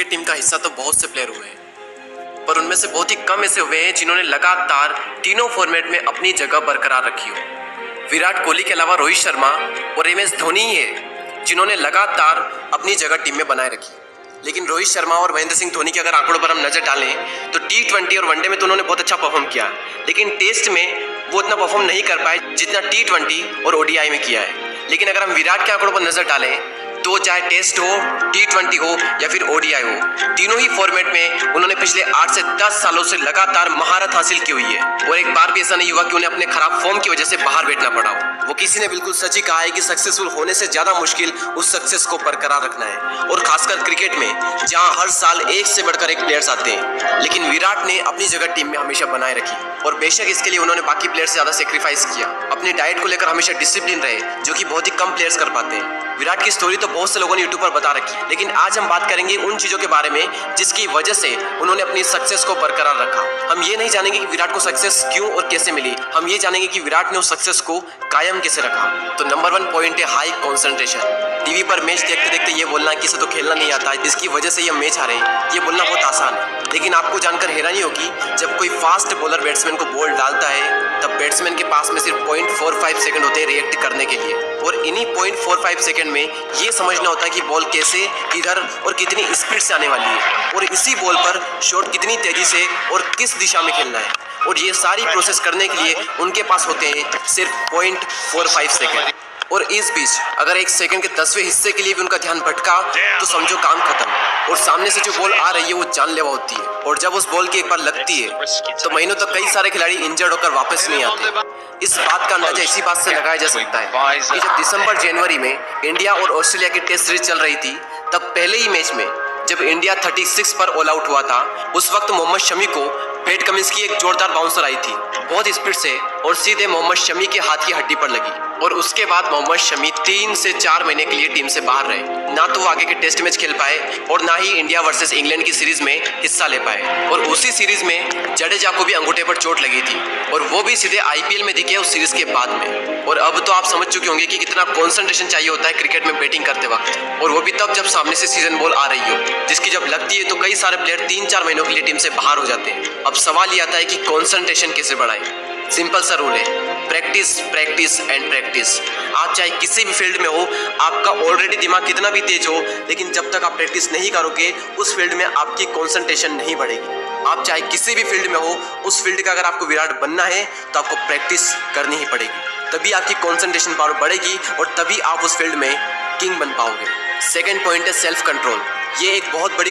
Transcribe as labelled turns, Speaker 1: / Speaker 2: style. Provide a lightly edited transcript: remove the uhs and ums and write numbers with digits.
Speaker 1: Cricket team का हिस्सा तो बहुत से प्लेयर हुए हैं, पर उनमें से बहुत ही कम ऐसे हुए हैं जिन्होंने लगातार तीनों फॉर्मेट में अपनी जगह बरकरार रखी हो। विराट कोहली के अलावा रोहित शर्मा और MS धोनी ही है जिन्होंने लगातार अपनी जगह टीम में बनाए रखी। लेकिन रोहित शर्मा और महेंद्र सिंह धोनी के अगर आंकड़ों पर हम नजर डालें तो T20 और वनडे में तो उन्होंने बहुत अच्छा परफॉर्म किया, लेकिन टेस्ट में वो उतना परफॉर्म नहीं कर पाए जितना T20 और ODI में किया है। लेकिन अगर हम विराट के आंकड़ों पर नजर डालें तो चाहे टेस्ट हो, T20 हो या फिर ODI हो, तीनों ही फॉर्मेट में उन्होंने पिछले 8 से 10 सालों से लगातार महारत हासिल की हुई है और एक बार भी ऐसा नहीं हुआ कि उन्हें अपने खराब फॉर्म की वजह से बाहर बैठना पड़ा हो। वो किसी ने बिल्कुल सच ही कहा है कि सक्सेसफुल होने से ज्यादा मुश्किल उस सक्सेस को बरकरार रखना है, और खासकर क्रिकेट में जहां हर साल एक से बढ़कर एक प्लेयर्स आते हैं। लेकिन विराट ने अपनी जगह टीम में हमेशा बनाए रखी और बेशक इसके लिए उन्होंने बाकी प्लेयर से ज्यादा सेक्रीफाइस किया। अपनी डाइट को लेकर हमेशा डिसिप्लिन रहे, जो कि बहुत ही कम प्लेयर्स कर पाते हैं। विराट की स्टोरी तो बहुत से लोगों ने यूट्यूब पर बता रखी है, लेकिन आज हम बात करेंगे उन चीजों के बारे में जिसकी वजह से उन्होंने अपनी सक्सेस को बरकरार रखा। हम ये नहीं जानेंगे कि विराट को सक्सेस क्यों और कैसे मिली, हम ये जानेंगे कि विराट ने उस सक्सेस को कायम कैसे रखा। तो नंबर 1 पॉइंट है हाई कॉन्सेंट्रेशन। टीवी पर मैच देखते देखते ये बोलना कि इसे तो खेलना नहीं आता, इसकी वजह से ये मैच हारे, ये बोलना बहुत आसान है। लेकिन आपको जानकर हैरानी होगी, जब कोई फास्ट बॉलर बैट्समैन को बॉल डालता है तब बैट्समैन के पास में सिर्फ 0.45 सेकंड होते हैं रिएक्ट करने के लिए, और इन्हीं 0.45 सेकंड में ये समझना होता है कि बॉल कैसे, किधर और कितनी स्पीड से आने वाली है, और इसी बॉल पर शॉट कितनी तेजी से और किस दिशा में खेलना है। और ये सारी प्रोसेस करने के लिए उनके पास होते हैं सिर्फ 0.45 सेकंड। और इस बीच अगर 1 सेकंड के 10वें हिस्से के लिए भी उनका ध्यान भटका तो समझो काम खत्म, और सामने से जो बॉल आ रही है वो जानलेवा होती है, और जब उस बॉल की एक बार लगती है तो महीनों तक कई सारे खिलाड़ी इंजर्ड होकर वापस नहीं आते। इस बात का अंदाजा इसी बात से लगाया जा सकता है कि जब दिसंबर जनवरी में इंडिया और ऑस्ट्रेलिया की टेस्ट सीरीज चल रही थी, तब पहले ही मैच में जब इंडिया 36 पर ऑल आउट हुआ था, उस वक्त मोहम्मद शमी को पैट कमिंस की एक जोरदार बाउंसर आई थी बहुत स्पीड से, और सीधे मोहम्मद शमी के हाथ की हड्डी पर लगी, और उसके बाद मोहम्मद शमी 3 से 4 महीने के लिए टीम से बाहर रहे। ना तो वो आगे के टेस्ट मैच खेल पाए और ना ही इंडिया वर्सेस इंग्लैंड की सीरीज में हिस्सा ले पाए, और उसी सीरीज में जडेजा को भी अंगूठे पर चोट लगी थी, और वो भी सीधे IPL में दिखे उस सीरीज के बाद में। और अब तो आप समझ चुके होंगे कि कितना कॉन्सेंट्रेशन चाहिए होता है क्रिकेट में बैटिंग करते वक्त, और वो भी तब जब सामने से सीजन बॉल आ रही हो, जिसकी जब लगती है तो कई सारे प्लेयर 3-4 महीनों के लिए टीम से बाहर हो जाते हैं। अब सवाल ये आता है कि कॉन्सेंट्रेशन कैसे बढ़ाएं। सिंपल सा रूल है, प्रैक्टिस प्रैक्टिस एंड प्रैक्टिस। आप चाहे किसी भी फील्ड में हो, आपका ऑलरेडी दिमाग कितना भी तेज हो, लेकिन जब तक आप प्रैक्टिस नहीं करोगे उस फील्ड में आपकी कॉन्सेंट्रेशन नहीं बढ़ेगी। आप चाहे किसी भी फील्ड में हो, उस फील्ड का अगर आपको विराट बनना है तो आपको प्रैक्टिस करनी ही पड़ेगी, तभी आपकी कॉन्सेंट्रेशन पावर बढ़ेगी और तभी आप उस फील्ड में किंग बन पाओगे। सेकेंड पॉइंट है सेल्फ कंट्रोल। ये एक बहुत बड़ी